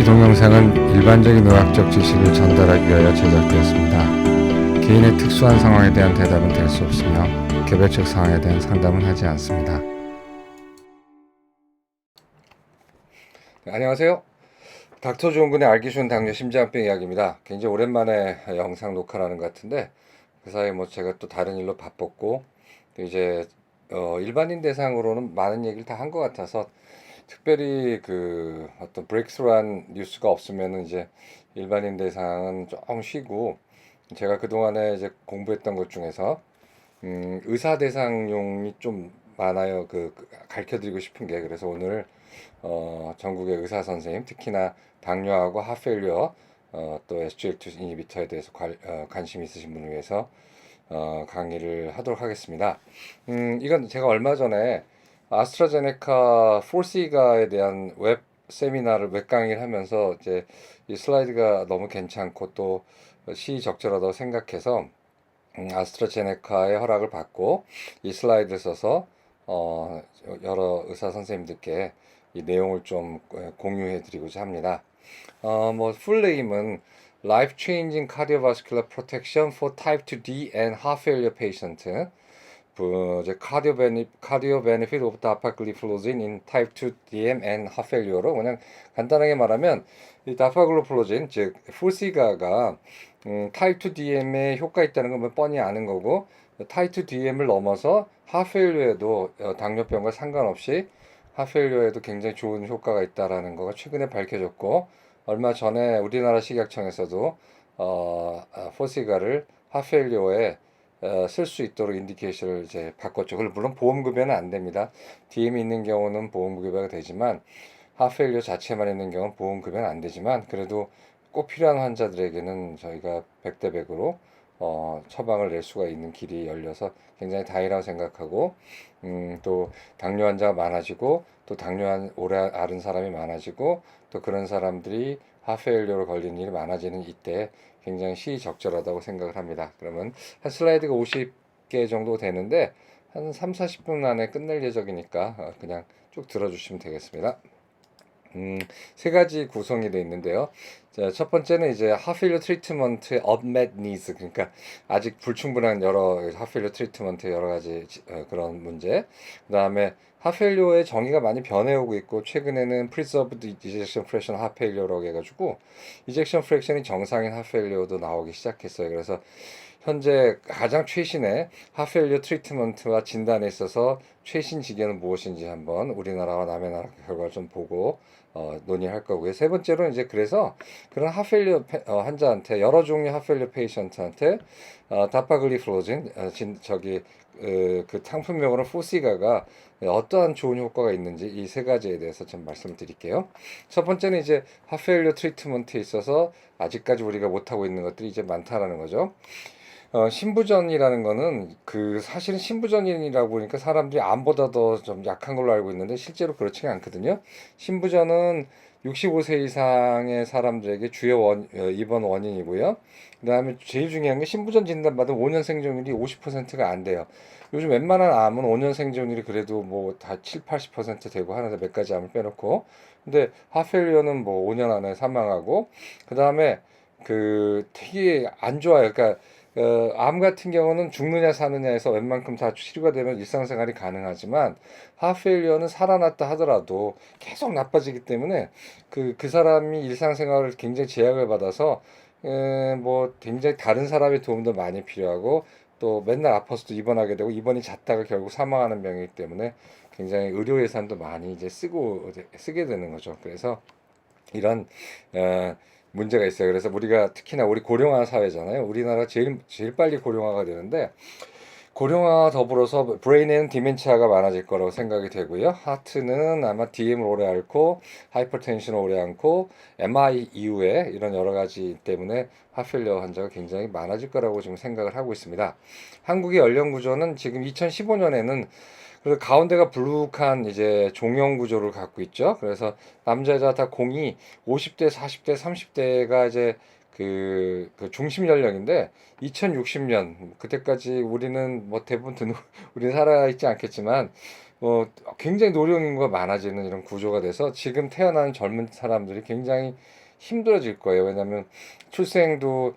이 동영상은 일반적인 의학적 지식을 전달하기 위하여 제작되었습니다. 개인의 특수한 상황에 대한 대답은 될 수 없으며 개별적 상황에 대한 상담은 하지 않습니다. 안녕하세요. 닥터 조은근의 알기 쉬운 당뇨 심장병 이야기입니다. 굉장히 오랜만에 영상 녹화를 하는 것 같은데 그 사이에 제가 또 다른 일로 바빴고 또 이제 일반인 대상으로는 많은 얘기를 다 한 것 같아서 특별히 그 어떤 브레이크스루한 뉴스가 없으면은 이제 일반인 대상은 조금 쉬고 제가 그동안에 이제 공부했던 것 중에서 의사 대상용이 좀 많아요. 가르쳐 드리고 싶은 게 그래서 오늘 전국의 의사 선생님 특히나 당뇨하고 하펠리어 또 SGLT2 이니비터에 대해서 관심 있으신 분을 위해서 강의를 하도록 하겠습니다. 이건 제가 얼마 전에 아스트라제네카 폴시가에 대한 웹 세미나를 웹 강의를 하면서 이제 이 슬라이드가 너무 괜찮고 또 시적절하다고 생각해서 아스트라제네카의 허락을 받고 이 슬라이드를 써서 여러 의사 선생님들께 이 내용을 좀 공유해 드리고자 합니다. 풀네임은 Life Changing Cardiovascular Protection for Type 2D and Heart Failure Patient. 이제 Cardio Benefit of Dapagliflozin in Type 2 DM and Heart Failure로 그냥 간단하게 말하면 이 다파글로플로진 즉 풀시가가 타입 2 DM에 효과 있다는 건 뻔히 아는 거고 타입 2 DM을 넘어서 하페일류에도 당뇨병과 상관없이 하페일류에도 굉장히 좋은 효과가 있다라는 거가 최근에 밝혀졌고 얼마 전에 우리나라 식약청에서도 포시가를 하페일류에 쓸 수 있도록 인디케이션을 이제 바꿨죠. 물론 보험급여는 안 됩니다. DM이 있는 경우는 보험급여가 되지만 하페일리오 자체만 있는 경우는 보험급여는 안 되지만 그래도 꼭 필요한 환자들에게는 저희가 100대 100으로 처방을 낼 수가 있는 길이 열려서 굉장히 다행이라고 생각하고 또 당뇨 환자가 많아지고 또 당뇨 오래 앓은 사람이 많아지고 또 그런 사람들이 하페일리오로 걸리는 일이 많아지는 이때 굉장히 시적절하다고 생각을 합니다. 그러면 한 슬라이드가 50개 정도 되는데 한 3, 40분 안에 끝낼 예정이니까 그냥 쭉 들어주시면 되겠습니다. 세 가지 구성이 되어 있는데요. 자, 첫 번째는 이제 하필리오 트리트먼트의 unmet needs, 그러니까 아직 불충분한 여러 하필리오 트리트먼트의 여러 가지 그런 문제. 그 다음에 하필리오의 정의가 많이 변해오고 있고 최근에는 preserved ejection fraction 하필리오라고 해가지고 ejection fraction이 정상인 하필리오도 나오기 시작했어요. 그래서 현재 가장 최신의 하펠리오 트리트먼트와 진단에 있어서 최신 지견은 무엇인지 한번 우리나라와 남의 나라 결과를 좀 보고 논의할 거고요. 세 번째로는 이제 그래서 그런 하펠리오 환자한테 여러 종류 하펠리오 페이션트한테 다파글리플로진 그 상품명으로 포시가가 어떠한 좋은 효과가 있는지 이 세 가지에 대해서 좀 말씀드릴게요. 첫 번째는 이제 하펠리오 트리트먼트에 있어서 아직까지 우리가 못하고 있는 것들이 이제 많다라는 거죠. 신부전이라는 거는 사실은 신부전이라고 보니까 사람들이 암보다 더 좀 약한 걸로 알고 있는데 실제로 그렇지가 않거든요. 신부전은 65세 이상의 사람들에게 주요 입원 원인이고요. 그 다음에 제일 중요한 게 신부전 진단받은 5년 생존율이 50%가 안 돼요. 요즘 웬만한 암은 5년 생존율이 그래도 뭐 다 7, 80% 되고 하는데 몇 가지 암을 빼놓고. 근데 하펠리오는 뭐 5년 안에 사망하고, 그 다음에 되게 안 좋아요. 그러니까 암 같은 경우는 죽느냐 사느냐에서 웬만큼 다 치료가 되면 일상생활이 가능하지만 하페일리어는 살아났다 하더라도 계속 나빠지기 때문에 그 사람이 일상생활을 굉장히 제약을 받아서 뭐 굉장히 다른 사람의 도움도 많이 필요하고 또 맨날 아파서도 입원하게 되고 입원이 잦다가 결국 사망하는 병이기 때문에 굉장히 의료 예산도 많이 이제 쓰게 되는 거죠. 그래서 이런 문제가 있어요. 그래서 우리가 특히나 우리 고령화 사회잖아요. 우리나라 제일 빨리 고령화가 되는데 고령화와 더불어서 브레인에는 디멘치아가 많아질 거라고 생각이 되고요. 하트는 아마 DM을 오래 앓고 하이퍼텐션을 오래 앓고 MI 이후에 이런 여러 가지 때문에 하필리어 환자가 굉장히 많아질 거라고 지금 생각을 하고 있습니다. 한국의 연령 구조는 지금 2015년에는 그래서 가운데가 불룩한 이제 종형 구조를 갖고 있죠. 그래서 남자 여자 다 공이 50대, 40대, 30대가 이제 그 중심 연령인데 2060년 그때까지 우리는 뭐 대부분 우리는 살아있지 않겠지만 굉장히 노령 인구가 많아지는 이런 구조가 돼서 지금 태어나는 젊은 사람들이 굉장히 힘들어질 거예요. 왜냐하면 출생도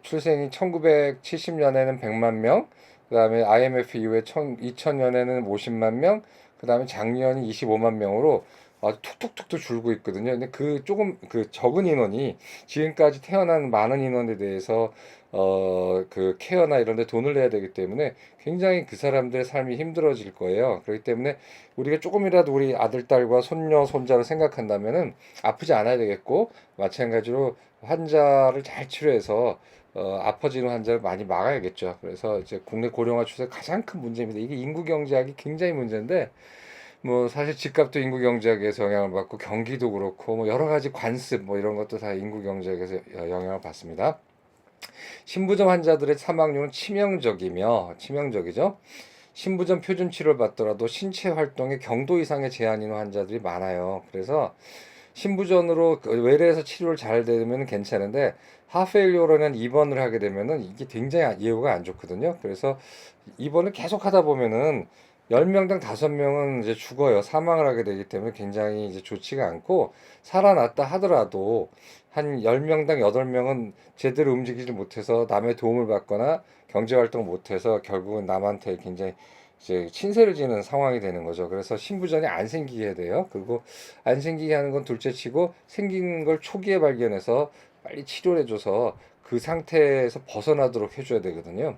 출생이 1970년에는 100만 명, 그다음에 IMF 이후에 2000년에는 50만 명, 그다음에 작년이 25만 명으로 아주 툭툭툭툭 줄고 있거든요. 근데 그 조금 그 적은 인원이 지금까지 태어난 많은 인원에 대해서 그 케어나 이런 데 돈을 내야 되기 때문에 굉장히 그 사람들의 삶이 힘들어질 거예요. 그렇기 때문에 우리가 조금이라도 우리 아들, 딸과 손녀, 손자를 생각한다면은 아프지 않아야 되겠고, 마찬가지로 환자를 잘 치료해서 아파지는 환자를 많이 막아야겠죠. 그래서 이제 국내 고령화 추세 가장 큰 문제입니다. 이게 인구 경제학이 굉장히 문제인데, 뭐 사실 집값도 인구 경제학에서 영향을 받고 경기도 그렇고 뭐 여러 가지 관습 뭐 이런 것도 다 인구 경제학에서 영향을 받습니다. 신부전 환자들의 사망률은 치명적이죠. 신부전 표준 치료를 받더라도 신체 활동에 경도 이상의 제한 있는 환자들이 많아요. 그래서 신부전으로 외래에서 치료를 잘 되면 괜찮은데 하페일리오로는 입원을 하게 되면은 이게 굉장히 예후가 안 좋거든요. 그래서 입원을 계속 하다 보면은 10명당 5명은 이제 죽어요. 사망을 하게 되기 때문에 굉장히 이제 좋지가 않고, 살아났다 하더라도 한 10명당 8명은 제대로 움직이지 못해서 남의 도움을 받거나 경제 활동을 못해서 결국은 남한테 굉장히 이제 친세를 지는 상황이 되는 거죠. 그래서 신부전이 안 생기게 해야 돼요. 그리고 안 생기게 하는 건 둘째치고 생긴 걸 초기에 발견해서 빨리 치료를 해줘서 그 상태에서 벗어나도록 해줘야 되거든요.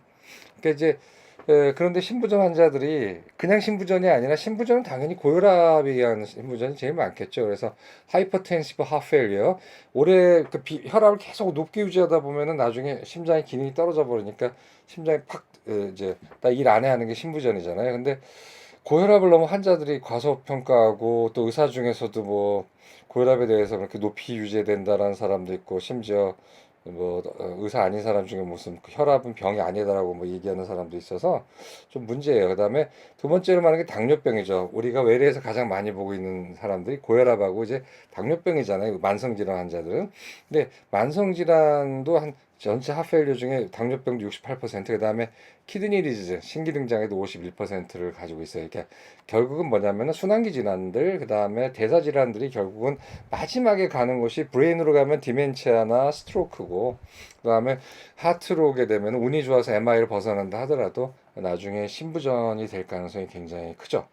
그러니까 이제 그런데 신부전 환자들이 그냥 신부전이 아니라, 신부전은 당연히 고혈압에 의한 신부전이 제일 많겠죠. 그래서 하이퍼텐시브 하페일리어, 오래 그 혈압을 계속 높게 유지하다 보면은 나중에 심장의 기능이 떨어져 버리니까 심장이 팍 이제 나 일 안 해 하는 게 신부전이잖아요. 근데 고혈압을 너무 환자들이 과소평가하고, 또 의사 중에서도 뭐 고혈압에 대해서 그렇게 높이 유지해야 된다라는 사람도 있고, 심지어 뭐 의사 아닌 사람 중에 무슨 그 혈압은 병이 아니다라고 뭐 얘기하는 사람도 있어서 좀 문제예요. 그다음에 두 번째로 말하는 게 당뇨병이죠. 우리가 외래에서 가장 많이 보고 있는 사람들이 고혈압하고 이제 당뇨병이잖아요. 만성 질환 환자들은. 근데 만성 질환도 한 전체 하페일리오 중에 당뇨병도 68%, 그다음에 키드니 디지즈 신기능 장애도 51%를 가지고 있어요. 그러니까 결국은 뭐냐면은 순환기 질환들, 그다음에 대사 질환들이 결국은 마지막에 가는 곳이 브레인으로 가면 디멘치아나 스트로크고, 그다음에 하트로 오게 되면 운이 좋아서 MI를 벗어난다 하더라도 나중에 신부전이 될 가능성이 굉장히 크죠.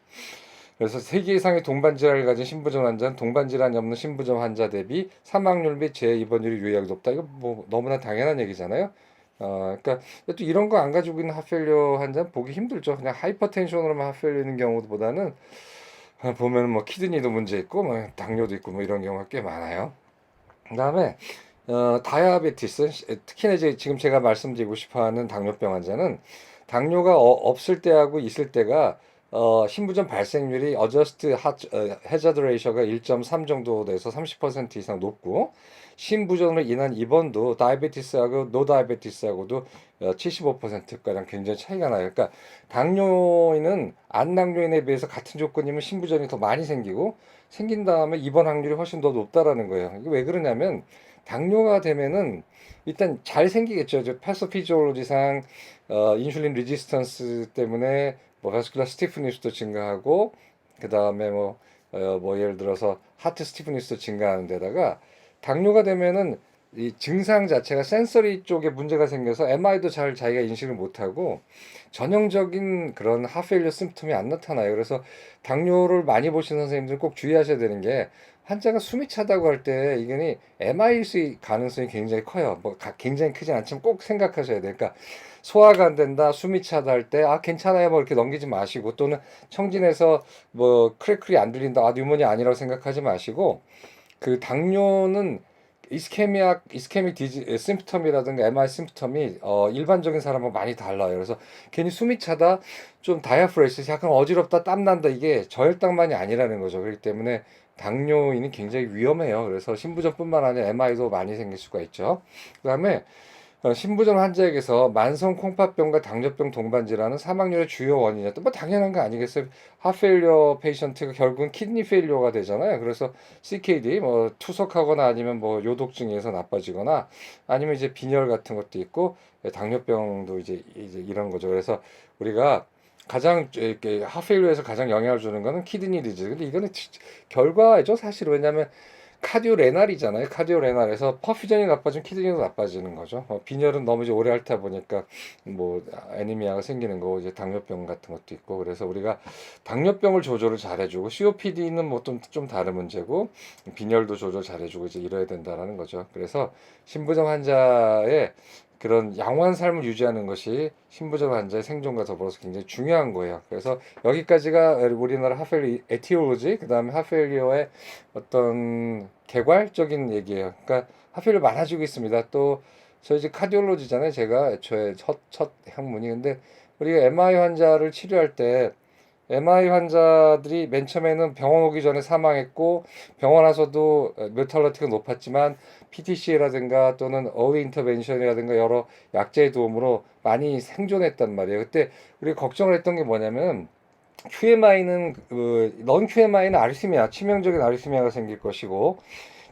그래서 세계 이상의 동반 질환을 가진 신부전 환자는 동반 질환이 없는 신부전 환자 대비 사망률 및 재입원율이 유의하게 높다. 이거 뭐 너무나 당연한 얘기잖아요. 그러니까 또 이런 거 안 가지고 있는 하펠리오 환자는 보기 힘들죠. 그냥 하이퍼텐션으로만 하펠리는 경우보다는 보면 뭐 키드니도 문제 있고 뭐 당뇨도 있고 뭐 이런 경우가 꽤 많아요. 그다음에 다이아베티스, 특히나 이제 지금 제가 말씀드리고 싶어하는 당뇨병 환자는 당뇨가 없을 때하고 있을 때가 신부전 발생률이 어저스트 해저드 레이셔가 1.3 정도 돼서 30% 이상 높고, 신부전으로 인한 입원도 다이아베티스하고 노 다이아베티스하고도 75%가량 굉장히 차이가 나요. 그러니까 당뇨인은 안 당뇨인에 비해서 같은 조건이면 신부전이 더 많이 생기고, 생긴 다음에 입원 확률이 훨씬 더 높다라는 거예요. 이게 왜 그러냐면 당뇨가 되면은 일단 잘 생기겠죠. 저 패서피지올로지상 인슐린 리지스턴스 때문에 뭐 바스큘라 스티프니스도 증가하고, 그 다음에 뭐 예를 들어서 하트 스티프니스도 증가하는 데다가, 당뇨가 되면은 이 증상 자체가 센서리 쪽에 문제가 생겨서 MI도 잘 자기가 인식을 못하고 전형적인 그런 하페일리어 심프텀이 안 나타나요. 그래서 당뇨를 많이 보시는 선생님들 꼭 주의하셔야 되는 게, 환자가 숨이 차다고 할 때 이게 MI일 가능성이 굉장히 커요. 뭐 굉장히 크진 않지만 꼭 생각하셔야 돼요. 그러니까 소화가 안 된다, 숨이 차다 할 때 괜찮아요 뭐 이렇게 넘기지 마시고, 또는 청진해서 뭐 크래클이 안 들린다, 뉴모니아 아니라고 생각하지 마시고, 그 당뇨는 이스케믹 디지 심프텀이라든가 MI 심프텀이 일반적인 사람하고 많이 달라요. 그래서 괜히 숨이 차다, 좀 다이아프레시스, 약간 어지럽다, 땀 난다, 이게 저혈당만이 아니라는 거죠. 그렇기 때문에 당뇨인이 굉장히 위험해요. 그래서 신부전뿐만 아니라 MI도 많이 생길 수가 있죠. 그다음에 신부전 환자에게서 만성 콩팥병과 당뇨병 동반 질환은 사망률의 주요 원인이었다. 뭐 당연한 거 아니겠어요? 하페일리어 페이션트가 결국은 키드니 페일리어가 되잖아요. 그래서 CKD 뭐 투석하거나 아니면 뭐 요독증에서 나빠지거나, 아니면 이제 빈혈 같은 것도 있고, 당뇨병도 이제 이런 거죠. 그래서 우리가 가장 이렇게 하페일로에서 가장 영향을 주는 거는 키드니 디지즈. 근데 이거는 결과죠, 사실. 왜냐하면 카디오 레날이잖아요. 카디오 레날에서 퍼퓨전이 나빠지면 키드니도 나빠지는 거죠. 빈혈은 너무 이제 오래 앓다 보니까 뭐 애니미아가 생기는 거, 이제 당뇨병 같은 것도 있고. 그래서 우리가 당뇨병을 조절을 잘해주고, COPD는 뭐 좀 다른 문제고, 빈혈도 조절 잘해주고 이제 이래야 된다라는 거죠. 그래서 신부전 환자의 그런 양호한 삶을 유지하는 것이 신부전 환자의 생존과 더불어서 굉장히 중요한 거예요. 그래서 여기까지가 우리나라 하펠리 에티올로지, 그 다음에 하펠리오의 어떤 개괄적인 얘기예요. 그러니까 하필 많아지고 있습니다. 또 저희 이제 카디올로지잖아요. 제가 애초에 첫 학문이. 근데 우리가 MI 환자를 치료할 때 MI 환자들이 맨 처음에는 병원 오기 전에 사망했고, 병원 와서도 모탈리티가 높았지만 PTC라든가 또는 어웨이 인터벤션이라든가 여러 약제의 도움으로 많이 생존했단 말이에요. 그때 우리가 걱정을 했던 게 뭐냐면, QMI는 넌 QMI는 아리스미아, 치명적인 아리스미아가 생길 것이고,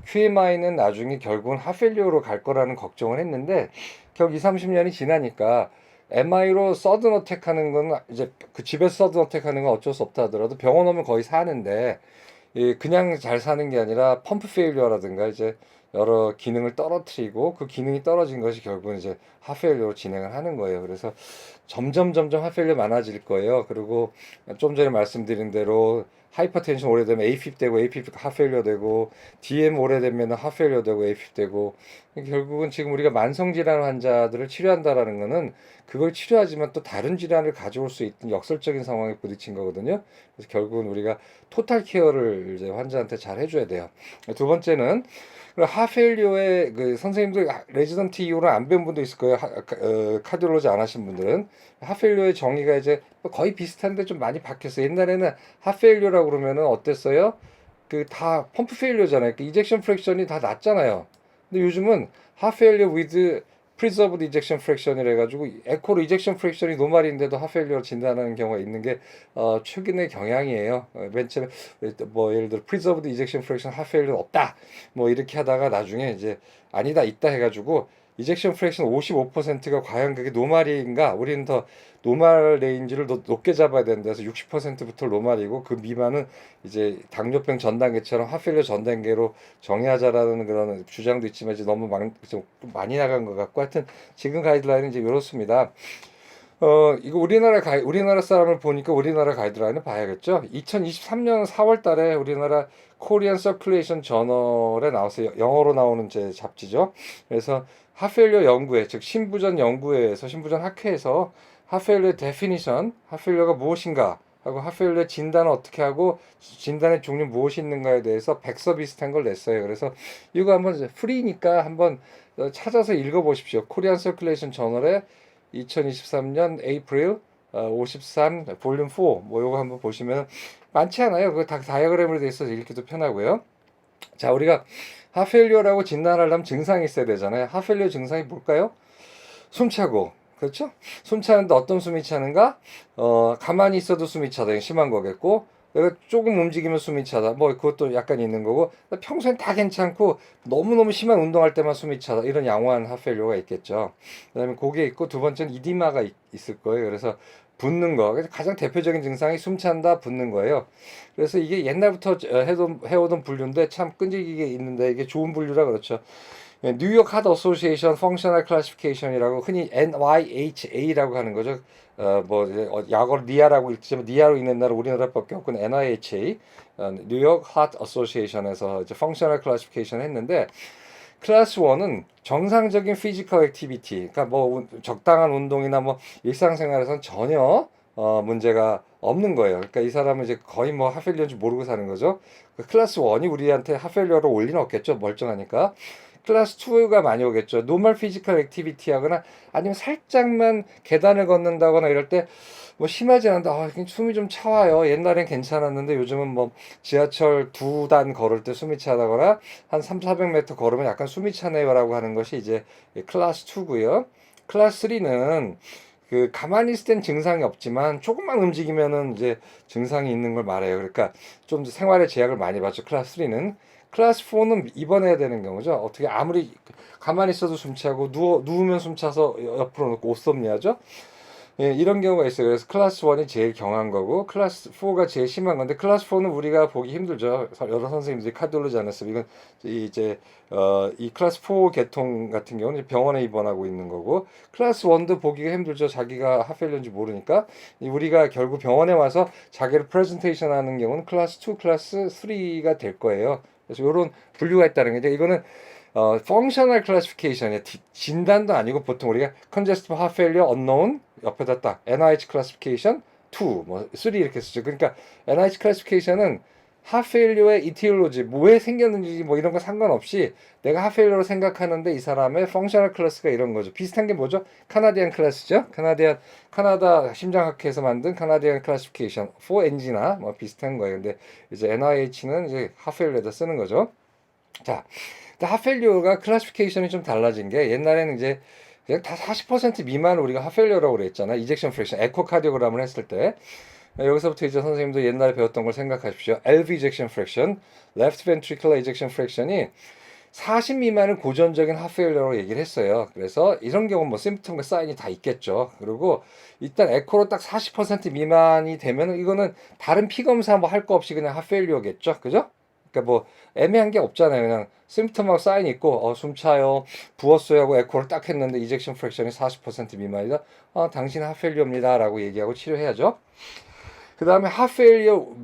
QMI는 나중에 결국은 하펠리오로 갈 거라는 걱정을 했는데, 결국 2, 30년이 지나니까 MI로 서든 어택하는 건 이제 그 집에서 서든 어택하는 건 어쩔 수 없다 하더라도 병원 오면 거의 사는데, 그냥 잘 사는 게 아니라 펌프 페일리어라든가 이제 여러 기능을 떨어뜨리고, 그 기능이 떨어진 것이 결국은 이제 하페일리어로 진행을 하는 거예요. 그래서 점점 하페일리어 많아질 거예요. 그리고 좀 전에 말씀드린 대로 하이퍼텐션 오래되면 AFib 되고, AFib 하페일리어 되고, DM 오래되면 하페일리어 되고, AFib 되고. 결국은 지금 우리가 만성 질환 환자들을 치료한다라는 거는 그걸 치료하지만 또 다른 질환을 가져올 수 있는 역설적인 상황에 부딪힌 거거든요. 그래서 결국은 우리가 토탈 케어를 이제 환자한테 잘 해줘야 돼요. 두 번째는 하페일리오의 그 선생님들 레지던트 이후로 안 배운 분도 있을 거예요. 카디올로지 안 하신 분들은 하페일리오의 정의가 이제 거의 비슷한데 좀 많이 바뀌었어요. 옛날에는 하페일리오라고 그러면은 어땠어요? 그 다 펌프 페일리오잖아요. 그 이젝션 프랙션이 다 낮잖아요. 근데 요즘은 하페일리오 with preserved ejection fraction이라 해가지고 에코로 이젝션 프랙션이 노말인데도 하페일리오 진단하는 경우가 있는 게 최근의 경향이에요. 맨 처음에 뭐 예를 들어 preserved ejection fraction 하페일리오 없다 뭐 이렇게 하다가 나중에 이제 아니다 있다 해가지고 이젝션 프랙션 55%가 과연 그게 노말인가? 우리는 더 노말 레인지를 더 높게 잡아야 된다 해서 60%부터 노말이고, 그 미만은 이제 당뇨병 전 단계처럼 하필리오 전 단계로 정의하자라는 그런 주장도 있지만 이제 너무 좀 많이 나간 것 같고, 하여튼 지금 가이드라인은 이제 이렇습니다. 이거 우리나라 사람을 보니까 우리나라 가이드라인을 봐야겠죠. 2023년 4월 달에 우리나라 코리안 서큘레이션 저널에 나왔어요. 영어로 나오는 제 잡지죠. 그래서 하펠리오 연구회, 즉 신부전 연구회에서, 신부전 학회에서 하펠리오 데피니션, 하펠리오가 무엇인가 하고 하펠리오 진단을 어떻게 하고 진단의 종류 무엇이 있는가에 대해서 백서 비슷한 걸 냈어요. 그래서 이거 한번 프리니까 한번 찾아서 읽어보십시오. 코리안 서큘레이션 저널에 2023년 에이프릴 53 볼륨 4 뭐 요거 한번 보시면 많지 않아요. 그거 다 다이어그램으로 돼 있어서 읽기도 편하고요. 자, 우리가 하펠리오라고 진단하려면 증상이 있어야 되잖아요. 하펠리오 증상이 뭘까요? 숨차고, 그렇죠? 숨차는데 어떤 숨이 차는가? 가만히 있어도 숨이 차다. 심한 거겠고, 내가 조금 움직이면 숨이 차다. 뭐 그것도 약간 있는 거고, 평소엔 다 괜찮고 너무너무 심한 운동할 때만 숨이 차다. 이런 양호한 하펠리오가 있겠죠. 그다음에 그게 있고, 두 번째는 이디마가 있을 거예요. 그래서 붓는 거. 그래서 가장 대표적인 증상이 숨 찬다, 붓는 거예요. 그래서 이게 옛날부터 해오던 분류인데 참 끈질기게 있는데, 이게 좋은 분류라 그렇죠. 뉴욕 하트 어소시에이션 펑셔널 클래시피케이션이라고 흔히 NYHA라고 하는 거죠. 뭐 약어로 니아라고 읽지만 니아로 읽는 나라 우리나라밖에 없고, NIHA 뉴욕 하트 어소시에이션에서 이제 펑셔널 클래시피케이션 했는데, 클래스 1은 정상적인 피지컬 액티비티, 그러니까 뭐 적당한 운동이나 뭐 일상생활에서는 전혀 문제가 없는 거예요. 그러니까 이 사람은 이제 거의 뭐 하펠리오인지 모르고 사는 거죠. 그 클래스 1이 우리한테 하펠리오로 올 리는 없겠죠. 멀쩡하니까. 클래스 2가 많이 오겠죠. 노멀 피지컬 액티비티 하거나 아니면 살짝만 계단을 걷는다거나 이럴 때 뭐 심하지 않은데 숨이 좀 차와요. 옛날엔 괜찮았는데 요즘은 뭐 지하철 2단 걸을 때 숨이 차다거나 한 3, 400m 걸으면 약간 숨이 차네요라고 하는 것이 이제 클래스 2고요. 클래스 3는 그 가만히 있을 땐 증상이 없지만 조금만 움직이면은 이제 증상이 있는 걸 말해요. 그러니까 좀 생활에 제약을 많이 받죠. 클래스 3는. 클래스 4는 입원해야 되는 경우죠. 어떻게 아무리 가만히 있어도 숨차고 누우면 숨차서 옆으로 놓고 옷섭리하죠. 예, 이런 경우가 있어요. 그래서 클래스 1이 제일 경한 거고 클래스 4가 제일 심한 건데 클래스 4는 우리가 보기 힘들죠. 여러 선생님들이 카디올로지 않았어요. 이건 이제 이 클래스 4 계통 같은 경우는 병원에 입원하고 있는 거고 클래스 1도 보기가 힘들죠. 자기가 하펠리온지 모르니까 우리가 결국 병원에 와서 자기를 프레젠테이션 하는 경우는 클래스 2, 클래스 3가 될 거예요. 그래서 이런 분류가 있다는 게 이거는 functional classification이야. 진단도 아니고 보통 우리가 congestive heart failure unknown 옆에다 딱 NIH classification 2, 뭐 3 이렇게 쓰죠. 그러니까 NIH classification은 heart failure의 etiology, 뭐 왜 생겼는지 뭐 이런 거 상관없이 내가 heart failure로 생각하는데 이 사람의 functional class가 이런 거죠. 비슷한 게 뭐죠? 카나디안 클래스죠. 카나다 심장학회에서 만든 카나디안 클래시피케이션 4NG나 뭐 비슷한 거예요. 근데 이제 NIH는 이제 heart failure에다 쓰는 거죠. 자, 하펠리오가 클래시피케이션이 좀 달라진 게 옛날에는 이제 그냥 다 40% 미만 우리가 하펠리오라고 그랬잖아. 이젝션 프랙션, 에코카디오그램을 했을 때 여기서부터 이제 선생님도 옛날에 배웠던 걸 생각하십시오. LV ejection fraction, left ventricular ejection fraction이 40 미만은 고전적인 하펠리오라고 얘기를 했어요. 그래서 이런 경우는 뭐 심프텀과 사인이 다 있겠죠. 그리고 일단 에코로 딱 40% 미만이 되면 이거는 다른 피 검사 뭐 할 거 없이 그냥 하펠리오겠죠. 그죠? 그러니까 뭐 애매한 게 없잖아요. 그냥 심프텀하고 사인 있고 숨 차요, 부었어요 하고 에코를 딱 했는데 이젝션 프랙션이 40% 미만이다. 당신 하펠리오입니다라고 얘기하고 치료해야죠. 그 다음에 하펠리오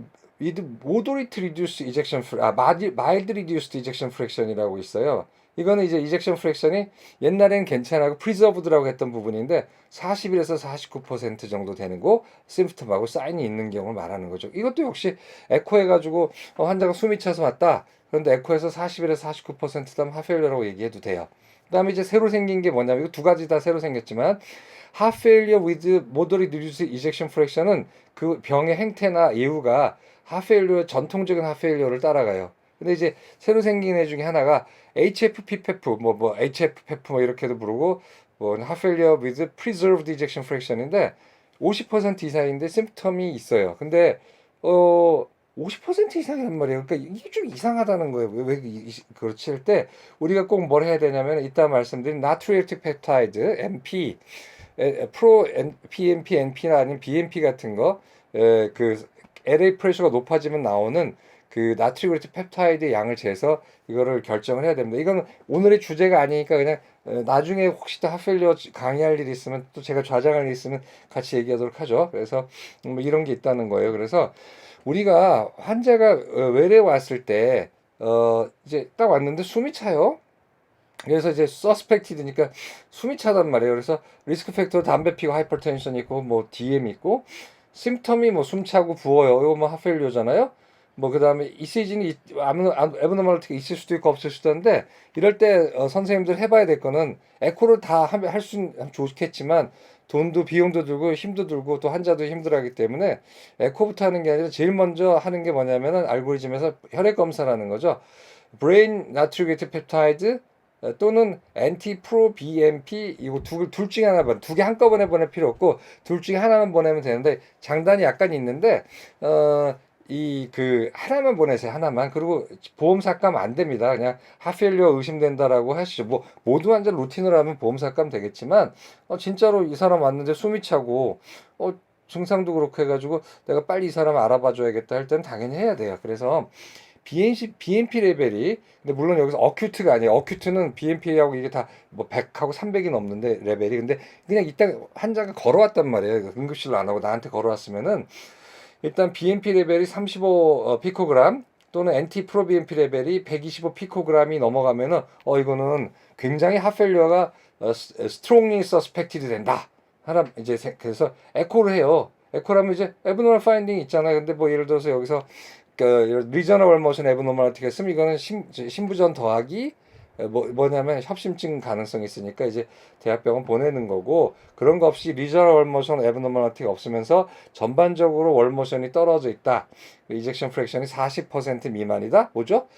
with moderate reduced ejection mild reduced ejection fraction이라고 있어요. 이거는 이제 이젝션 프랙션이 옛날에는 괜찮아고 프리저브드라고 했던 부분인데 41에서 49% 정도 되는 거 심프텀하고 사인이 있는 경우를 말하는 거죠. 이것도 역시 에코 해가지고 환자가 숨이 차서 왔다. 그런데 에코에서 41에서 49%면 하펠리오라고 얘기해도 돼요. 그 다음에 이제 새로 생긴 게 뭐냐면 이거 두 가지 다 새로 생겼지만 heart failure with moderate reduced ejection fraction은 그 병의 행태나 이유가 heart failure 전통적인 heart failure를 따라가요. 근데 이제 새로 생긴 애 중에 하나가 HFpPEF 뭐 HFpEF 뭐 이렇게도 부르고 뭐 heart failure with preserved ejection fraction인데 50% 이상인데 심프텀이 있어요. 근데 50% 이상이란 말이에요. 그러니까 이게 좀 이상하다는 거예요. 왜 그렇지 할 때 우리가 꼭 뭘 해야 되냐면 이따 말씀드린 나트리오틱 펩타이드 MP 프로 PMP, NP나 아니면 BMP 같은 거, 그 LA 프레셔가 높아지면 나오는 그 나트리오틱 펩타이드 양을 재서 이거를 결정을 해야 됩니다. 이거는 오늘의 주제가 아니니까 그냥 나중에 혹시 또 하펠리오 강의할 일이 있으면 또 제가 좌장할 일이 있으면 같이 얘기하도록 하죠. 그래서 뭐 이런 게 있다는 거예요. 그래서 우리가 환자가 외래 왔을 때 이제 딱 왔는데 숨이 차요. 그래서 이제 서스펙티드니까 숨이 차단 말이에요. 그래서 리스크 팩터 담배 피고 하이퍼텐션 있고 뭐 DM 있고 심텀이 뭐 숨차고 부어요. 이거 뭐 하펠리오잖아요. 뭐 그다음에 ECG는 에브노멀티가 있을 수도 있고 없을 수도 있는데 이럴 때 선생님들 해봐야 될 거는 에코를 다 할 수 좋겠지만 돈도 비용도 들고 힘도 들고 또 환자도 힘들어하기 때문에 에코부터 하는 게 아니라 제일 먼저 하는 게 뭐냐면은 알고리즘에서 혈액 검사라는 거죠. 브레인 나트리오게이트 펩타이드 또는 엔티 프로 BMP 이거 둘 중에 하나 두 개 한꺼번에 보낼 필요 없고 둘 중에 하나만 보내면 되는데 장단이 약간 있는데 이 그 하나만 보내세요. 하나만. 그리고 보험 삭감 안 됩니다. 그냥 하펠리오 의심된다라고 하시죠. 뭐 모두 환자 루틴으로 하면 보험 삭감 되겠지만 진짜로 이 사람 왔는데 숨이 차고 증상도 그렇고 해가지고 내가 빨리 이 사람 알아봐 줘야겠다 할 때는 당연히 해야 돼요. 그래서 BMP 레벨이 근데 물론 여기서 어큐트가 아니에요. 어큐트는 BMP하고 이게 다 뭐 100하고 300이 넘는데 레벨이 근데 그냥 이따 환자가 걸어왔단 말이에요. 응급실로 안 하고 나한테 걸어왔으면은 일단 BMP 레벨이 35 피코그램 또는 NT 프로 BMP 레벨이 125 피코그램이 넘어가면은 이거는 굉장히 하펠리오가 strongly suspected 된다. 하나 이제 그래서 에코를 해요. 에코라면 이제 abnormal finding 있잖아요. 근데 뭐 예를 들어서 여기서 그 리저널 월모션 에브노멀티가 있으면 이거는 신부전 더하기 뭐냐면 협심증 가능성이 있으니까 이제 대학병원 보내는 거고 그런 거 없이 리저널 월모션 에브노멀티가 없으면서 전반적으로 월모션이 떨어져 있다. 이젝션 프랙션이 40% 미만이다. 뭐죠?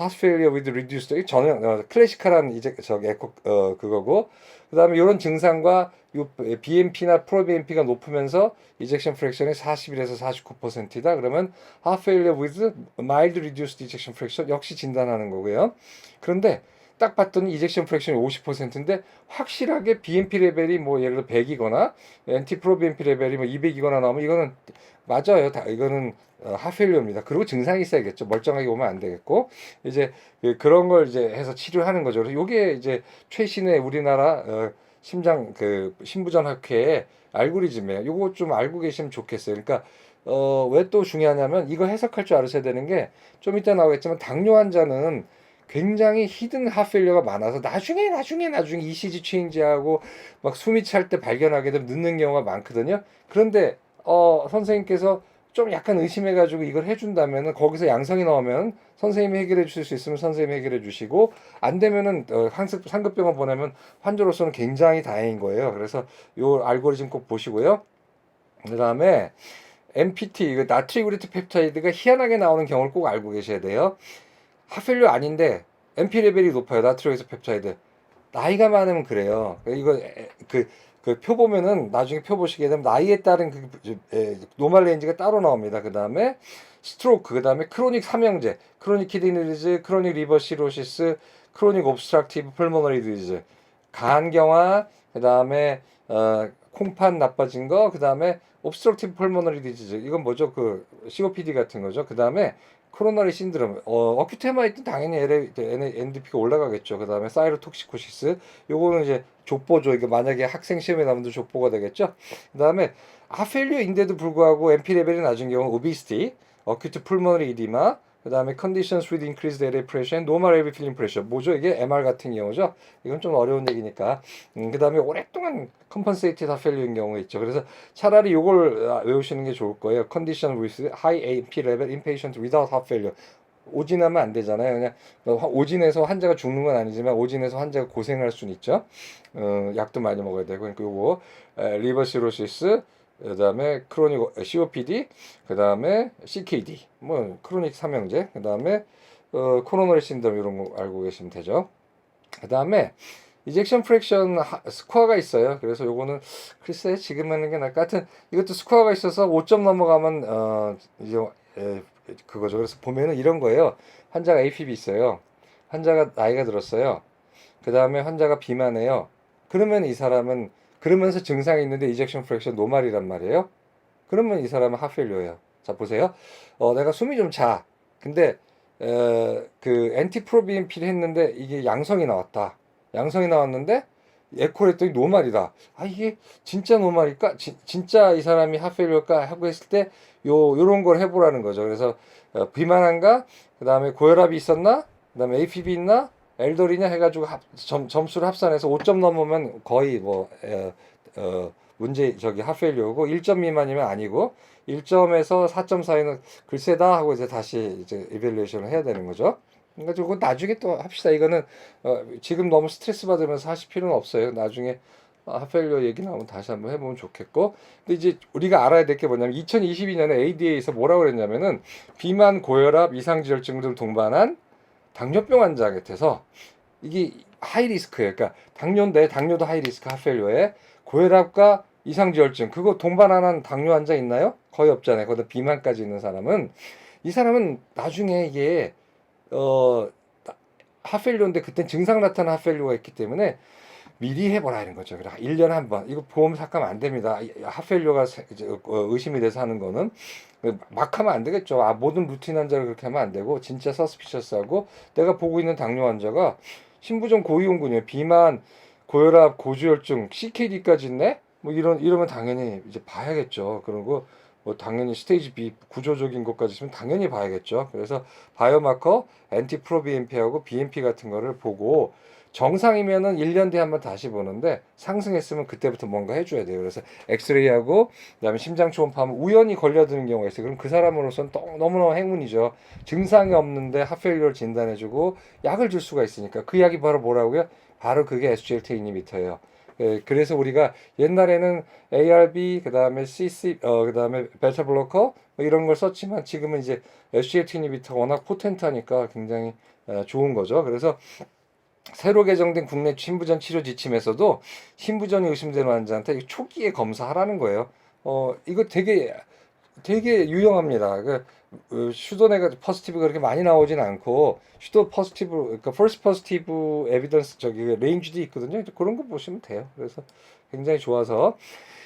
heart failure with reduced 전형 클래시컬한 이제 저기 에코 그거고 그다음에 이런 증상과 요 BMP나 프로 BMP가 높으면서 이젝션 프랙션이 41에서 49%이다. 그러면 heart failure with mild reduced ejection fraction 역시 진단하는 거고요. 그런데 딱 봤더니 이젝션 프랙션이 50%인데 확실하게 BMP 레벨이 뭐 예를 들어 100이거나 엔티프로 BMP 레벨이 뭐 200이거나 나오면 이거는 맞아요. 다 이거는 하펠리오입니다. 그리고 증상이 있어야겠죠. 멀쩡하게 오면 안 되겠고 이제 그런 걸 이제 해서 치료하는 거죠. 그래서 요게 이제 최신의 우리나라 심장 신부전 학회의 알고리즘이에요. 요거 좀 알고 계시면 좋겠어요. 그러니까 왜 또 중요하냐면 이거 해석할 줄 알으셔야 되는 게 좀 이따 나오겠지만 당뇨 환자는 굉장히 히든 하펠리오가 많아서 나중에 ECG 체인지하고 막 숨이 찰 때 발견하게 되면 늦는 경우가 많거든요. 그런데 선생님께서 좀 약간 의심해가지고 이걸 해준다면은 거기서 양성이 나오면 선생님이 해결해 주실 수 있으면 선생님이 해결해 주시고 안 되면은 상급병원 보내면 환자로서는 굉장히 다행인 거예요. 그래서 요 알고리즘 꼭 보시고요. 그다음에 MPT 이거 나트리우레트 펩타이드가 희한하게 나오는 경우를 꼭 알고 계셔야 돼요. 하펠류 아닌데 MP 레벨이 높아요. 나트리우레트 펩타이드. 나이가 많으면 그래요. 이거 표 보면은 나중에 표 보시게 되면 나이에 따른 노멀 레인지가 따로 나옵니다. 그 다음에 스트로크, 그 다음에 크로닉 삼형제, 크로닉 키드니 디지즈, 크로닉 리버 시로시스, 크로닉 옵스트럭티브 펄모너리 디지즈, 간경화, 그 다음에 콩판 나빠진 거, 그 다음에 옵스트럭티브 펄모너리 디지즈, 이건 뭐죠? COPD 같은 거죠. 그 다음에 코로나리 신드롬, 어큐트 헤마이트 당연히 NDP가 올라가겠죠. 그 다음에 사이로톡시코시스, 요거는 이제 족보죠. 이게 만약에 학생 시험에 나오면 족보가 되겠죠. 그 다음에 하펠류인데도 불구하고 MP 레벨이 낮은 경우 오비스티, 어큐트 풀모너리 이디마, 그 다음에 conditions with increased airway pressure and normal airway filling pressure. 뭐죠? 이게 MR 같은 경우죠. 이건 좀 어려운 얘기니까. 그 다음에 오랫동안 compensated 하펠류인 경우가 있죠. 그래서 차라리 요걸 외우시는 게 좋을 거예요. condition with high AP level inpatient without heart failure. 오진하면 안 되잖아요. 그냥 오진해서 환자가 죽는 건 아니지만 오진해서 환자가 고생할 수는 있죠. 약도 많이 먹어야 되고. 그러니까 요거 리버 시로시스, 그다음에 크로닉 COPD, 그다음에 CKD, 뭐 크로닉 삼형제, 그다음에 코로너리 신드롬 이런 거 알고 계시면 되죠. 그다음에 이젝션 프랙션 스코어가 있어요. 그래서 요거는 글쎄 지금 하는 게 나을 것 같은. 이것도 스코어가 있어서 5점 넘어가면 이제 그거죠. 그래서 보면은 이런 거예요. 환자가 APB 있어요. 환자가 나이가 들었어요. 그 다음에 환자가 비만해요. 그러면 이 사람은 그러면서 증상이 있는데 이젝션 프랙션 노말이란 말이에요. 그러면 이 사람은 하펠료예요. 자 보세요. 내가 숨이 좀 차. 근데 엔티프로비엠피를 했는데 이게 양성이 나왔다. 양성이 나왔는데 에코를 했더니 노말이다. 이게 진짜 노말일까? 진짜 이 사람이 하펠료일까? 하고 했을 때 요런 걸 해보라는 거죠. 그래서 비만한가? 그 다음에 고혈압이 있었나? 그 다음에 APB 있나? 엘더리냐 해가지고 점수를 합산해서 5점 넘으면 거의 문제 하펠료고 1점 미만이면 아니고 1점에서 4점 사이는 글쎄다 하고 이제 다시 이제 이밸류에이션을 해야 되는 거죠. 그러니까 그거 나중에 또 합시다. 이거는 지금 너무 스트레스 받으면서 하실 필요는 없어요. 나중에 하펠료 얘기 나오면 다시 한번 해보면 좋겠고. 근데 이제 우리가 알아야 될 게 뭐냐면 2022년에 ADA에서 뭐라고 그랬냐면은 비만, 고혈압, 이상지혈증들 동반한 당뇨병 환자 곁에서 이게 하이 리스크예요. 그러니까 당뇨도 하이 리스크 하펠료에 고혈압과 이상지혈증 그거 동반하는 당뇨 환자 있나요? 거의 없잖아요. 거기다 비만까지 있는 사람은 이 사람은 나중에 이게 하펠료인데 그때 증상 나타난 하펠료가 있기 때문에 미리 해보라 이런 거죠. 그래 1년에 한 번. 이거 보험 삭감은 안 됩니다. 하펠료가 의심이 돼서 하는 거는 막 하면 안 되겠죠. 모든 루틴 환자를 그렇게 하면 안 되고 진짜 서스피셔스하고 내가 보고 있는 당뇨 환자가 신부전 고위험군이에요. 비만, 고혈압, 고지혈증, CKD까지 있네. 뭐 이러면 당연히 이제 봐야겠죠. 그리고 뭐 당연히 스테이지 B 구조적인 것까지 있으면 당연히 봐야겠죠. 그래서 바이오마커, 엔티프로비엠피하고 BMP 같은 거를 보고 정상이면은 1년 뒤에 한번 다시 보는데 상승했으면 그때부터 뭔가 해줘야 돼요. 그래서 엑스레이하고 그다음에 심장 초음파하면 우연히 걸려드는 경우가 있어요. 그럼 그 사람으로서는 너무너무 행운이죠. 증상이 없는데 하펠리오를 진단해주고 약을 줄 수가 있으니까 그 약이 바로 뭐라고요? 바로 그게 SGLT 이니비터예요. 그래서 우리가 옛날에는 ARB 그다음에 CC 그다음에 베타 블로커 뭐 이런 걸 썼지만 지금은 이제 SGLT 이니비터가 워낙 포텐트하니까 굉장히 좋은 거죠. 그래서 새로 개정된 국내 신부전 치료 지침에서도 신부전이 의심되는 환자한테 초기에 검사하라는 거예요. 이거 되게 되게 유용합니다. 슈도네가 퍼스티브가 그렇게 많이 나오진 않고 슈도 퍼스티브, 그러니까 펄스 퍼스티브 에비던스 저기 레인지도 있거든요. 그런 거 보시면 돼요. 그래서 굉장히 좋아서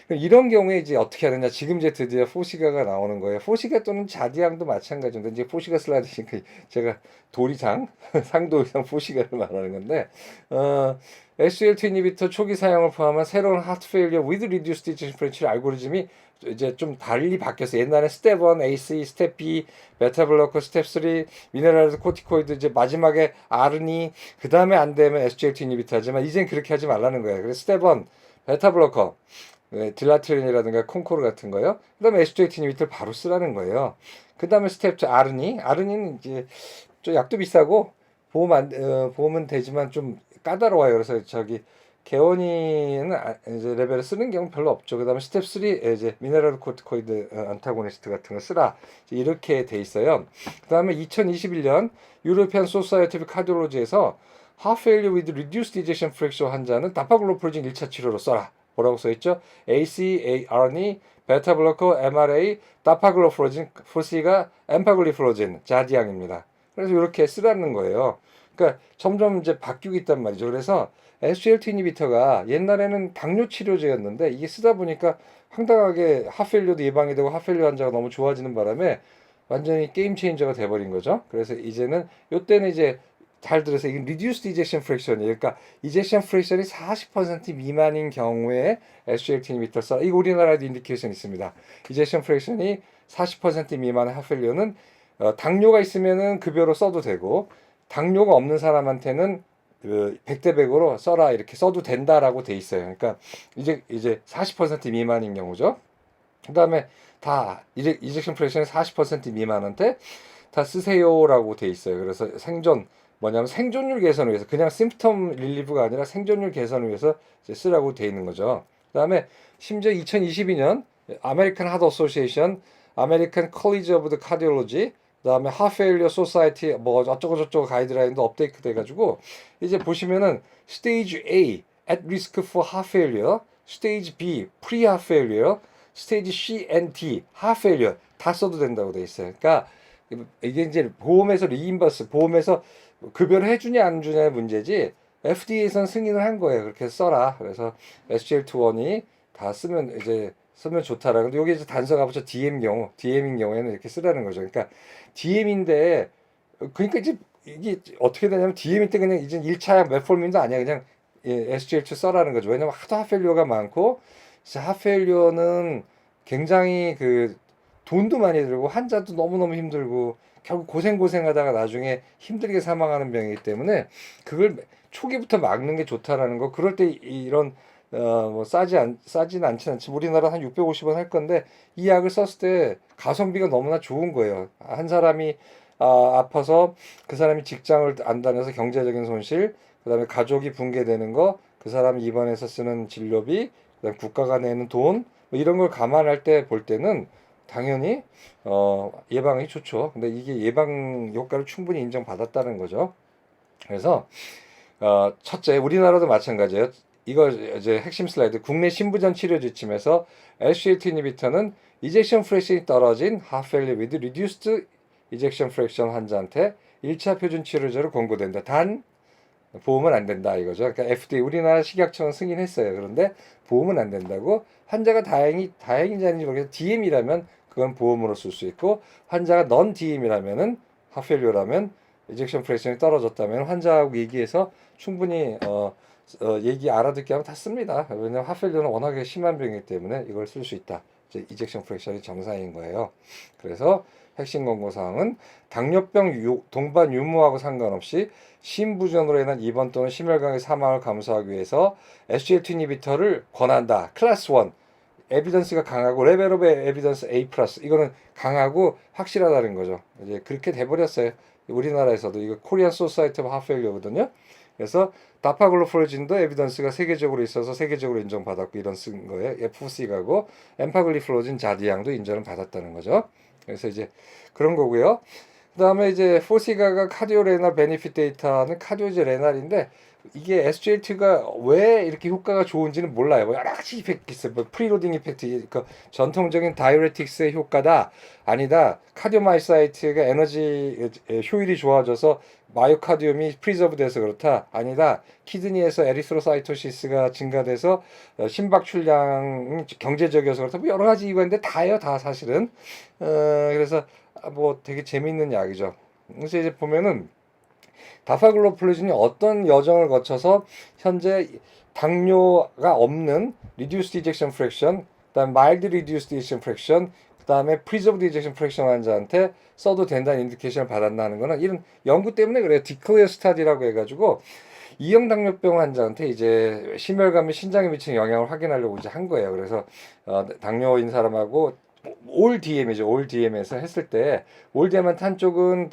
이런 경우에 이제 어떻게 하느냐. 지금 이제 드디어 포시가가 나오는 거예요. 포시가 또는 자디앙도 마찬가지인데 이제 포시가 슬라이드니까 제가 도리상 상도이상 포시가를 말하는 건데 SGLT 이니비터 초기 사용을 포함한 새로운 하트 페일리어 with reduced ejection fraction 알고리즘이 이제 좀 달리 바뀌었어. 옛날에 스텝 1, AC, 스텝 B, 베타 블로커, 스텝 3, 미네랄 코티코이드 이제 마지막에 아르니 그 다음에 안 되면 SGLT 이니비터 하지만 이젠 그렇게 하지 말라는 거예요. 그래서 스텝 1 베타 블로커 딜라트린이라든가 콘코르 같은 거요. 그 다음에 SGLT 이니비터를 바로 쓰라는 거예요. 그 다음에 스텝 2 아르니 아르니는 이제 좀 약도 비싸고 보험은 되지만 좀 까다로워요. 그래서 저기 개원이는 이제 레벨을 쓰는 경우 별로 없죠. 그다음에 스텝 3 이제 미네랄 코티코이드 안타고니스트 같은 거 쓰라 이렇게 돼 있어요. 그다음에 2021년 유로피안 소사이어티 오브 카디올로지에서 Heart failure with reduced ejection fraction 환자는 다파글로프로진 1차 치료로 써라. 뭐라고 써 있죠? ACARN이 베타 블로커 MRA 다파글로프로진 포시가 엠파글리프로진 자디앙입니다. 그래서 이렇게 쓰라는 거예요. 그러니까 점점 이제 바뀌고 있단 말이죠. 그래서 SGLT 이니비터가 옛날에는 당뇨 치료제였는데 이게 쓰다 보니까 황당하게 하펠료도 예방이 되고 하펠료 환자가 너무 좋아지는 바람에 완전히 게임 체인저가 돼버린 거죠. 그래서 이제는 요때는 이제 잘 들어서 이게 reduced ejection fraction이에요. 그러니까 ejection fraction이 40% 미만인 경우에 SGLT 이니비터 써. 이거 우리나라에도 인디케이션 있습니다. ejection fraction이 40% 미만의 하펠료는 당뇨가 있으면은 급여로 써도 되고 당뇨가 없는 사람한테는 그 100대 100으로 써라 이렇게 써도 된다라고 돼 있어요. 그러니까 이제 40% 미만인 경우죠. 그다음에 다 이젝션 프레션이 40% 미만한테 다 쓰세요라고 돼 있어요. 그래서 뭐냐면 생존율 개선을 위해서 그냥 심프텀 릴리브가 아니라 생존율 개선을 위해서 이제 쓰라고 돼 있는 거죠. 그다음에 심지어 2022년 아메리칸 하드 어소시에이션, 아메리칸 컬리지 오브 더 카디올로지, 그다음에 하페일리어 소사이티 뭐 어쩌고 저쩌고 가이드라인도 업데이트 돼가지고 이제 보시면은 스테이지 A at risk for heart failure, 스테이지 B pre heart failure, 스테이지 C and D heart failure 다 써도 된다고 돼 있어요. 그러니까 이게 이제 보험에서 리임버스 보험에서 급여를 해주냐 안 주냐의 문제지 FDA에서는 승인을 한 거예요. 그렇게 써라. 그래서 SGLT1이 다 쓰면 좋다라. 근데 여기 이제 단서가 붙여 DM인 경우에는 이렇게 쓰라는 거죠. 그러니까 DM인데 그러니까 이제 이게 어떻게 되냐면 DM일 때 그냥 이제 1차 메폴민도 아니야. 그냥 SGLT 써라는 거죠. 왜냐면 하도 하펠리오가 많고 하펠리오는 굉장히 그 돈도 많이 들고 환자도 너무너무 힘들고 결국 고생하다가 나중에 힘들게 사망하는 병이기 때문에 그걸 초기부터 막는 게 좋다라는 거. 그럴 때 이런 뭐 싸진 않지만 우리나라 한 650원 할 건데 이 약을 썼을 때 가성비가 너무나 좋은 거예요. 한 사람이 아파서 그 사람이 직장을 안 다녀서 경제적인 손실, 그다음에 가족이 붕괴되는 거, 그 사람이 입원해서 쓰는 진료비, 그다음 국가가 내는 돈, 뭐 이런 걸 감안할 때 볼 때는 당연히 예방이 좋죠. 근데 이게 예방 효과를 충분히 인정받았다는 거죠. 그래서 첫째, 우리나라도 마찬가지예요. 이거 이제 핵심 슬라이드. 국내 신부전 치료 지침에서 SGLT 이니비터는 이젝션 프랙션이 떨어진 하펠리 위드 리듀스드 이젝션 프랙션 환자한테 1차 표준 치료제로 권고된다. 단 보험은 안 된다 이거죠. 그러니까 FDA 우리나라 식약청은 승인했어요. 그런데 보험은 안 된다고. 환자가 다행인지 아닌지 모르겠는데 DM이라면 그건 보험으로 쓸 수 있고 환자가 넌 DM이라면은 하펠리오라면 이젝션 프랙션이 떨어졌다면 환자하고 얘기해서 충분히 얘기 알아듣게 하면 다 씁니다. 왜냐하면 하펠리오는 워낙에 심한 병이기 때문에 이걸 쓸 수 있다. 이젝션 프랙션이 정상인 거예요. 그래서 핵심 권고사항은 당뇨병 동반 유무하고 상관없이 심부전으로 인한 입원 또는 심혈관의 사망을 감소하기 위해서 SGLT 이니비터를 권한다. 클래스 1 에비던스가 강하고 레벨 오브 에비던스 A 플러스 이거는 강하고 확실하다는 거죠. 이제 그렇게 돼버렸어요. 우리나라에서도 이거 코리안 소사이티 오브 하펠리오거든요. 그래서 다파글로프로진도 에비던스가 세계적으로 있어서 세계적으로 인정받았고 이런 쓴 거예요. FC가고 엠파글리플로진 자디앙도 인정을 받았다는 거죠. 그래서 이제 그런 거고요. 그다음에 이제 포시가가 카디오 레날 베니핏 데이터는 카디오제 레날인데 이게 SGLT가 왜 이렇게 효과가 좋은지는 몰라요. 뭐 여러 가지 이펙트 있어요. 뭐 프리로딩 이펙트, 그 전통적인 다이ure틱스의 효과다, 아니다. 카디오마이사이트가 에너지 효율이 좋아져서 마이오카디움이 프리저브돼서 그렇다, 아니다. 키드니에서 에리스로사이토시스가 증가돼서 심박 출량이 경제적이어서 그렇다. 뭐 여러 가지 이유가 있는데 다예요, 다 사실은. 그래서 뭐 되게 재미있는 약이죠. 그래서 이제 보면은 다파글로플루진이 어떤 여정을 거쳐서 현재 당뇨가 없는 reduced ejection fraction, 그다음 mild reduced ejection fraction, 그다음에 preserved ejection fraction 환자한테 써도 된다는 인디케이션을 받았다는 거는 이런 연구 때문에 그래요. 디클리어 스타디라고 해가지고 이형 당뇨병 환자한테 이제 심혈관계 신장에 미치는 영향을 확인하려고 이제 한 거예요. 그래서 당뇨인 사람하고 올 DM이죠. 올 DM에서 했을 때 올 DM한테 한쪽은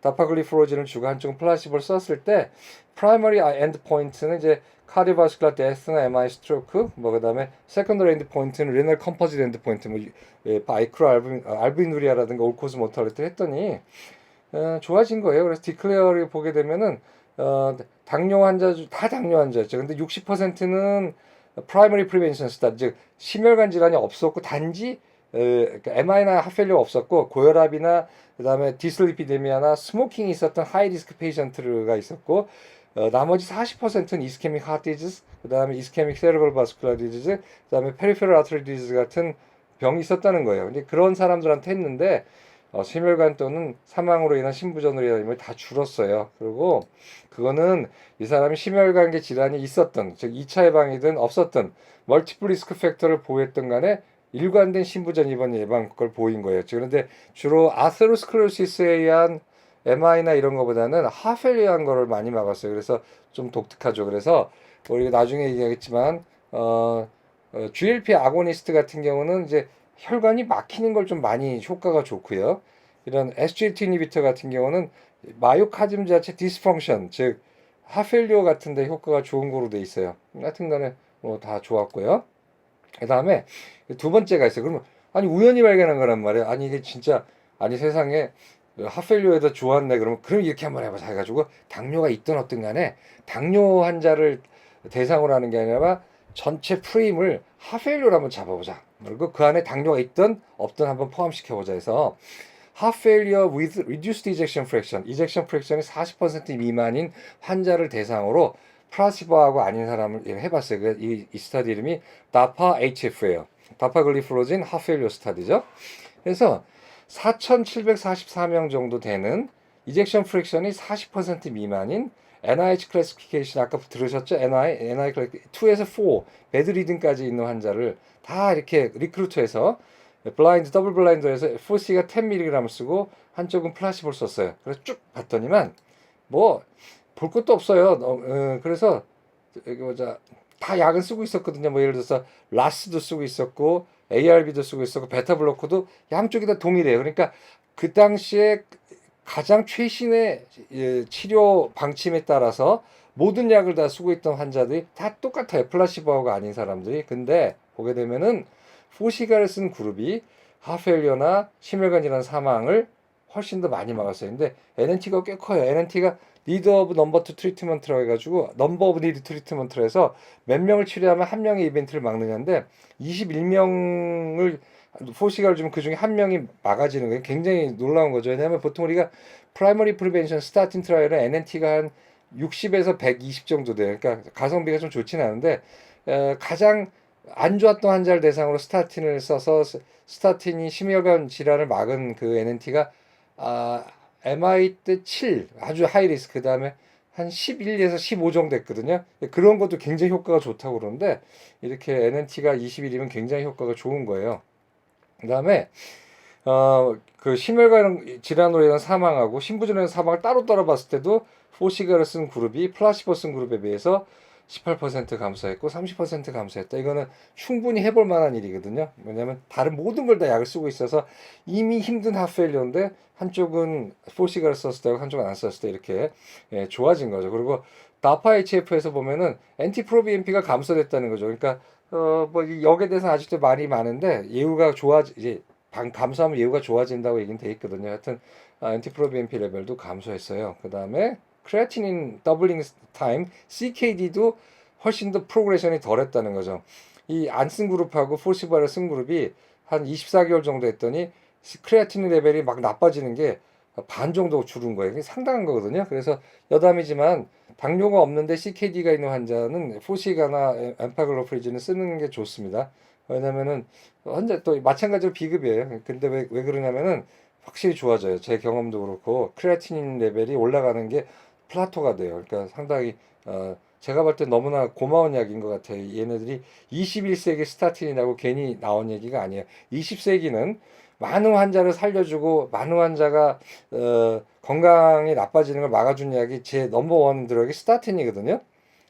다파글리프로진을 주고 한쪽은 플라시보를 썼을 때 프라이머리 엔드 포인트는 이제 카디오바스큘라 데스나 MI 스트로크, 뭐 그다음에 세컨더리 엔드 포인트는 리널 컴포지트 엔드 포인트, 뭐 바이크로 알부미누리아라든가 올코즈 모탈리티 했더니 좋아진 거예요. 그래서 디클레어를 보게 되면은 당뇨 환자 다 당뇨 환자였죠. 근데 60%는 프라이머리 프리벤션 스타, 즉 심혈관 질환이 없었고 단지 그러니까 MI나 하펠리오가 없었고 고혈압이나 그다음에 디슬리피데미아나 스모킹이 있었던 하이 리스크 페이션트가 있었고 나머지 40%는 이스케믹 하트 디지즈, 그다음에 이스케믹 세레브럴 바스큘라 디지즈, 그다음에 페리페럴 아트리 디지즈 같은 병이 있었다는 거예요. 근데 그런 사람들한테 했는데 심혈관 또는 사망으로 인한 심부전으로 인한 인물이 다 줄었어요. 그리고 그거는 이 사람이 심혈관계 질환이 있었던, 즉 2차 예방이든 없었던 멀티플 리스크 팩터를 보호했던 간에 일관된 심부전 입원 예방 걸 보인 거예요. 그런데 주로 아테로스클로시스에 의한 MI나 이런 거보다는 하펠리한 거를 많이 막았어요. 그래서 좀 독특하죠. 그래서 우리가 나중에 얘기하겠지만 GLP 아고니스트 같은 경우는 이제 혈관이 막히는 걸 좀 많이 효과가 좋고요. 이런 SGLT 이니비터 같은 경우는 마이오카즘 자체 디스펑션, 즉 하펠리오 같은 데 효과가 좋은 거로 돼 있어요. 하여튼 간에 뭐 다 좋았고요. 그 다음에 두 번째가 있어요. 그러면 아니 우연히 발견한 거란 말이에요. 아니 이게 진짜, 아니 세상에 하펠리오에다 좋았네. 그럼 이렇게 한번 해보자 해가지고 당뇨가 있든 어떤 간에 당뇨 환자를 대상으로 하는 게 아니라 전체 프레임을 하펠리오로 한번 잡아보자. 그리고 그 안에 당뇨가 있든 없든 한번 포함시켜보자 해서 heart failure with reduced ejection fraction, ejection fraction이 40% 미만인 환자를 대상으로 플라시보하고 아닌 사람을 해봤어요. 이 스타디 이름이 DAPA-HF예요. 다파글리플로진 heart failure 스타디죠. 그래서 4,744명 정도 되는 ejection fraction이 40% 미만인 NIH 클래시피케이션 아까 들으셨죠? NIH 2에서 4 배드 리듬까지 있는 환자를 다 이렇게 리크루트해서 블라인드 더블 블라인드에서 4C가 10mg 쓰고 한쪽은 플라시보를 썼어요. 그래서 쭉 봤더니만 뭐 볼 것도 없어요. 그래서 여기 보자, 다 약은 쓰고 있었거든요. 뭐 예를 들어서 라스도 쓰고 있었고 ARB도 쓰고 있었고 베타 블로커도 양쪽이 다 동일해요. 그러니까 그 당시에 가장 최신의 치료 방침에 따라서 모든 약을 다 쓰고 있던 환자들이 다 똑같아요. 플라시보하고 아닌 사람들이. 근데 보게 되면은 포시가를 쓴 그룹이 하펠리오나 심혈관 질환 사망을 훨씬 더 많이 막았어요. 근데 NNT가 꽤 커요. NNT가 니드 오브 넘버 투 트리트먼트라고 해가지고 넘버 오브 니드 트리트먼트로 해서 몇 명을 치료하면 한 명의 이벤트를 막느냐인데 21명을 포시가를 주면 그 중에 한 명이 막아지는 거예요. 굉장히 놀라운 거죠. 왜냐하면 보통 우리가 프라이머리 프리벤션 스타틴 트라이얼은 NNT가 한 60에서 120 정도 돼요. 그러니까 가성비가 좀 좋지는 않은데 가장 안 좋았던 환자를 대상으로 스타틴을 써서 스타틴이 심혈관 질환을 막은 그 NNT가 MI 때 7, 아주 하이 리스크, 그 다음에 한 11에서 15 정도 됐거든요. 그런 것도 굉장히 효과가 좋다고 그러는데 이렇게 NNT가 21이면 굉장히 효과가 좋은 거예요. 그 다음에 그 심혈관 질환으로 인한 사망하고 심부전으로 인한 사망을 따로 봤을 때도 포시가를 쓴 그룹이 플라시보 쓴 그룹에 비해서 18% 감소했고 30% 감소했다. 이거는 충분히 해볼 만한 일이거든요. 왜냐하면 다른 모든 걸 다 약을 쓰고 있어서 이미 힘든 하펠리오인데 한쪽은 포시가를 썼을 때 한쪽은 안 썼을 때 이렇게 좋아진 거죠. 그리고 다파 HF에서 보면은 엔티프로비엠피가 감소됐다는 거죠. 그러니까 뭐 역에 대해서 아직도 말이 많은데 예후가 이제 감소하면 예후가 좋아진다고 얘기는 돼 있거든요. 하여튼 엔티프로비엠피 레벨도 감소했어요. 그 다음에 크레아티닌 더블링 타임 CKD도 훨씬 더 프로그레션이 덜했다는 거죠. 이 안 쓴 그룹하고 포시바를 쓴 그룹이 한 24개월 정도 했더니 크레아티닌 레벨이 막 나빠지는 게 반 정도 줄은 거예요. 이게 상당한 거거든요. 그래서 여담이지만 당뇨가 없는데 CKD가 있는 환자는 포시가나 엠파글로프리진을 쓰는 게 좋습니다. 왜냐면은 환자 또 마찬가지로 비급이에요. 근데 왜 그러냐면은 확실히 좋아져요. 제 경험도 그렇고 크레아티닌 레벨이 올라가는 게 플라토가 돼요. 그러니까 상당히 제가 볼 때 너무나 고마운 약인 것 같아요. 얘네들이 21세기 스타틴이라고 괜히 나온 얘기가 아니에요. 20세기는 많은 환자를 살려주고 많은 환자가 건강이 나빠지는 걸 막아준 약이 제 넘버원 드럭이 스타틴이거든요.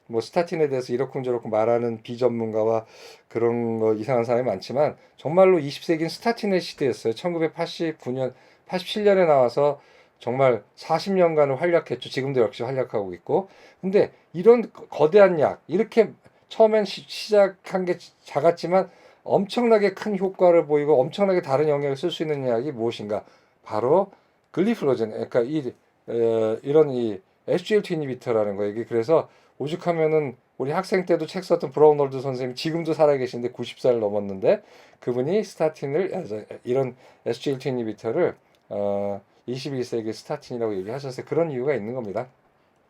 뭐 스타틴에 대해서 이러쿵저러쿵 말하는 비전문가와 그런 거 이상한 사람이 많지만 정말로 20세기는 스타틴의 시대였어요. 1989년, 87년에 나와서 정말 40년간을 활약했죠. 지금도 역시 활약하고 있고. 근데 이런 거대한 약, 이렇게 처음엔 시작한 게 작았지만 엄청나게 큰 효과를 보이고 엄청나게 다른 영역을 쓸 수 있는 약이 무엇인가? 바로 글리플로젠. 그러니까 이런 이 SGLT 이니비터라는 거예요. 이게 그래서 오죽하면은 우리 학생 때도 책 썼던 브라운홀드 선생님이 지금도 살아계신데 90살 넘었는데 그분이 스타틴을 이런 SGLT 이니비터를 21세기 스타틴이라고 얘기하셨어요. 그런 이유가 있는 겁니다.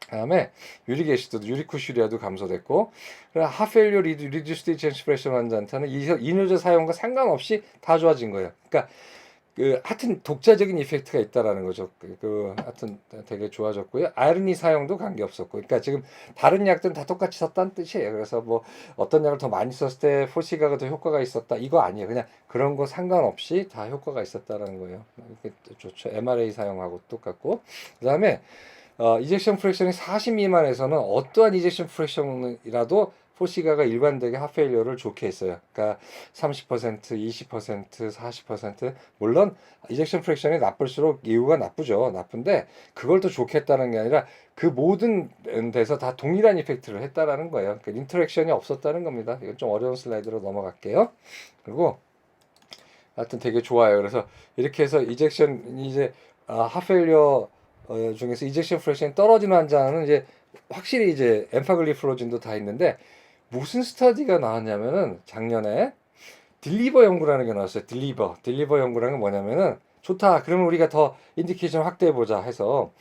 다음에 유릭 애시드도 유리쿠슈리아도 감소됐고 하펠리오 리듀스드 트랜스프레션 환자한테는 이뇨제 사용과 상관없이 다 좋아진 거예요. 그러니까 하여튼 독자적인 이펙트가 있다라는 거죠. 하여튼 되게 좋아졌고요. 아르니 사용도 관계없었고. 그러니까 지금 다른 약들은 다 똑같이 썼다는 뜻이에요. 그래서 뭐 어떤 약을 더 많이 썼을 때 포시가가 더 효과가 있었다. 이거 아니에요. 그냥 그런 거 상관없이 다 효과가 있었다라는 거예요. 이게 좋죠. MRA 사용하고 똑같고. 그다음에 이젝션 프랙션이 40 미만에서는 어떠한 이젝션 프랙션이라도 포시가가 일관되게 하페일러를 좋게 했어요. 그러니까 30%, 20%, 40% 물론 이젝션 프랙션이 나쁠수록 이유가 나쁘죠. 나쁜데 그걸 더 좋게 했다는 게 아니라 그 모든 데서 다 동일한 이펙트를 했다라는 거예요. 그 인터랙션이 없었다는 겁니다. 이건 좀 어려운 슬라이드로 넘어갈게요. 그리고 하여튼 되게 좋아요. 그래서 이렇게 해서 이젝션 이제 하페일러 중에서 이젝션 프랙션이 떨어지는 환자는 이제 확실히 이제 엠파글리플로진도 다 있는데 무슨 스터디가 나왔냐면은 작년에 딜리버 연구라는 게 나왔어요. 딜리버 연구라는 게 뭐냐면은 좋다. 그러면 우리가 더 인디케이션 확대해 보자 해서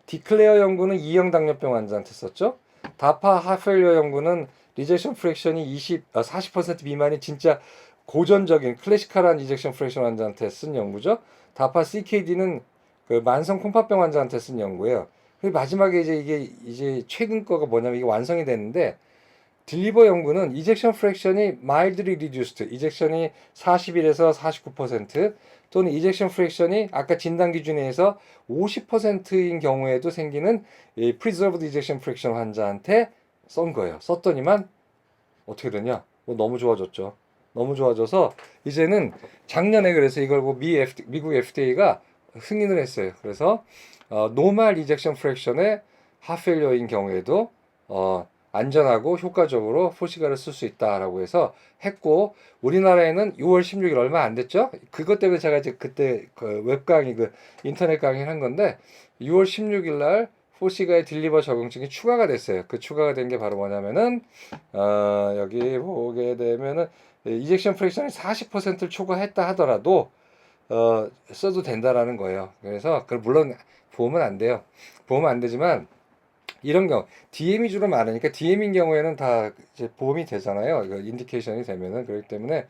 디클레어 연구는 2형 당뇨병 환자한테 썼죠. 다파 하펠리어 연구는 리젝션 프랙션이 40% 미만이 진짜 고전적인 클래시컬한 리젝션 프랙션 환자한테 쓴 연구죠. 다파 CKD는 그 만성 콩팥병 환자한테 쓴 연구예요. 그리고 마지막에 이게 이제 최근 거가 뭐냐면 이게 완성이 됐는데 딜리버 연구는 이젝션 프랙션이 mildly reduced, 이젝션이 41에서 49% 또는 이젝션 프랙션이 아까 진단 기준에 의해서 50%인 경우에도 생기는 이 preserved ejection fraction 환자한테 쏜 거예요. 썼더니만 어떻게 되냐? 너무 좋아졌죠. 너무 좋아져서 이제는 작년에 그래서 이걸 미국 FDA가 승인을 했어요. 그래서 노멀 이젝션 프랙션의 하펠리어인 경우에도 안전하고 효과적으로 포시가를 쓸 수 있다라고 해서 했고 우리나라에는 6월 16일 얼마 안 됐죠? 그것 때문에 제가 이제 그때 그 웹강의 인터넷 강의를 한 건데 6월 16일 날 포시가의 딜리버 적용증이 추가가 됐어요. 그 추가가 된 게 바로 뭐냐면은 여기 보게 되면은 이젝션 프랙션이 40%를 초과했다 하더라도 써도 된다라는 거예요. 그래서 물론 보험은 안 돼요. 보험은 안 되지만 이런 경우 DM이 주로 많으니까 DM인 경우에는 다 이제 보험이 되잖아요. 이거 인디케이션이 되면은 그렇기 때문에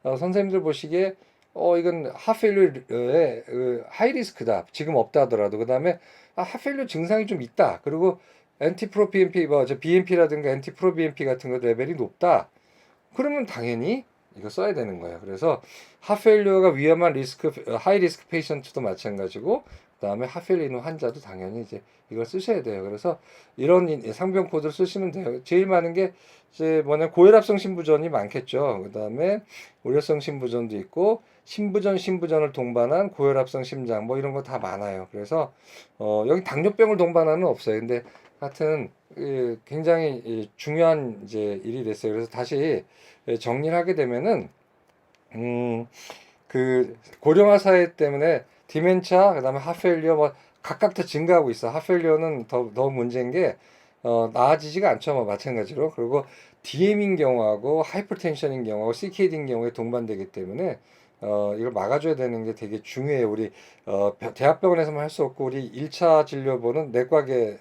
선생님들 보시기에 이건 하펠류의 하이 리스크다. 지금 없다 하더라도 그다음에 하펠류 증상이 좀 있다. 그리고 엔티프로 BNP 저 BNP라든가 엔티프로 BNP 같은 거 레벨이 높다. 그러면 당연히 이거 써야 되는 거예요. 그래서 하펠류가 위험한 하이 리스크 페이션트도 마찬가지고 그다음에 하펠류 있는 환자도 당연히 이제 이걸 쓰셔야 돼요. 그래서 이런 상병 코드를 쓰시면 돼요. 제일 많은 게 이제 고혈압성 신부전이 많겠죠. 그다음에 우려성 신부전도 있고 신부전을 동반한 고혈압성 심장 뭐 이런 거 다 많아요. 그래서 여기 당뇨병을 동반하는 없어요. 근데 하여튼 굉장히 중요한 이제 일이 됐어요. 그래서 다시 정리를 하게 되면은 그 고령화 사회 때문에 디멘차 그다음에 하펠리어 뭐 각각 다 증가하고 있어. 하펠리오는 더 문제인 게 나아지지가 않죠. 뭐 마찬가지로. 그리고 DM인 경우하고 하이퍼텐션인 경우하고 CKD인 경우에 동반되기 때문에 이걸 막아줘야 되는 게 되게 중요해요. 우리 대학병원에서만 할 수 없고 우리 1차 진료보는 내과계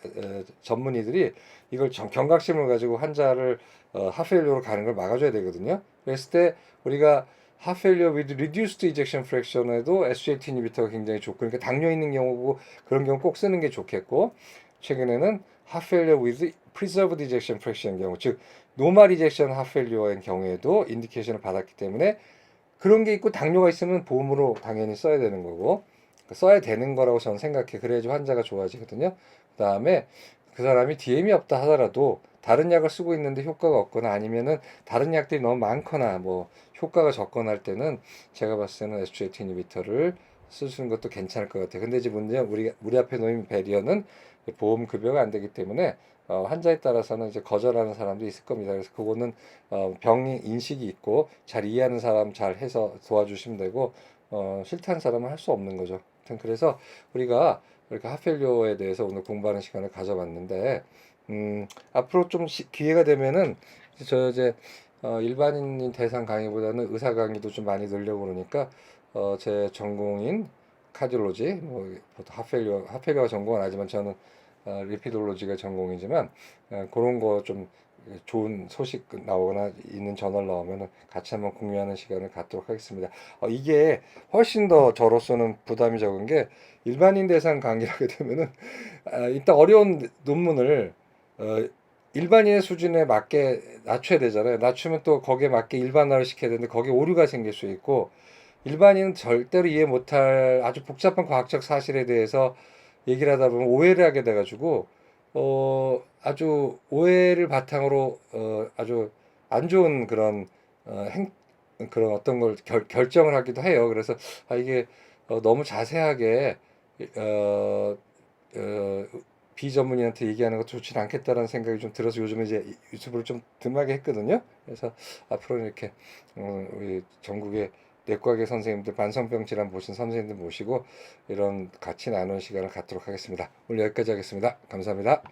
전문의들이 이걸 경각심을 가지고 환자를 하펠리오로 가는 걸 막아줘야 되거든요. 그랬을 때 우리가 하펠리오 with reduced ejection fraction에도 SGLT 이니비터가 굉장히 좋고, 그러니까 당뇨 있는 경우고 그런 경우 꼭 쓰는 게 좋겠고, 최근에는 하펠리오 with preserved ejection fraction인 경우, 즉 노멀 이젝션 하펠리오의 경우에도 인디케이션을 받았기 때문에 그런 게 있고, 당뇨가 있으면 보험으로 당연히 써야 되는 거고, 써야 되는 거라고 저는 생각해. 그래야지 환자가 좋아지거든요. 그 다음에 그 사람이 DM이 없다 하더라도 다른 약을 쓰고 있는데 효과가 없거나 아니면은 다른 약들이 너무 많거나 뭐 효과가 적거나 할 때는 제가 봤을 때는 SGLT 이니비터를 쓰시는 것도 괜찮을 것 같아요. 근데 이제 문제는 우리 앞에 놓인 배리어는 보험 급여가 안 되기 때문에 환자에 따라서는 이제 거절하는 사람도 있을 겁니다. 그래서 그거는 병이 인식이 있고 잘 이해하는 사람 잘 해서 도와주시면 되고, 싫다는 사람은 할 수 없는 거죠. 하여튼 그래서 우리가 이렇게 하펠료에 대해서 오늘 공부하는 시간을 가져봤는데, 앞으로 좀 기회가 되면은 저 이제 일반인 대상 강의보다는 의사 강의도 좀 많이 늘려고 그러니까 제 전공인 카디올로지, 뭐 보통 하펠료가 전공은 아니지만 저는 리피돌로지가 전공이지만 그런 거 좀 좋은 소식 나오거나 있는 저널 나오면 같이 한번 공유하는 시간을 갖도록 하겠습니다. 이게 훨씬 더 저로서는 부담이 적은 게, 일반인 대상 강의를 하게 되면은 일단 어려운 논문을 어, 일반인의 수준에 맞게 낮춰야 되잖아요. 낮추면 또 거기에 맞게 일반화를 시켜야 되는데 거기에 오류가 생길 수 있고, 일반인은 절대로 이해 못할 아주 복잡한 과학적 사실에 대해서 얘기를 하다 보면 오해를 하게 돼가지고 아주 오해를 바탕으로 아주 안 좋은 그런 그런 어떤 걸 결정을 하기도 해요. 그래서 이게 너무 자세하게 어, 어, 비전문의한테 얘기하는 거 좋지는 않겠다라는 생각이 좀 들어서 요즘에 이제 유튜브를 좀 뜸하게 했거든요. 그래서 앞으로는 이렇게 우리 전국의 내과계 선생님들, 만성병 질환 보신 선생님들 모시고 이런 같이 나누는 시간을 갖도록 하겠습니다. 오늘 여기까지 하겠습니다. 감사합니다.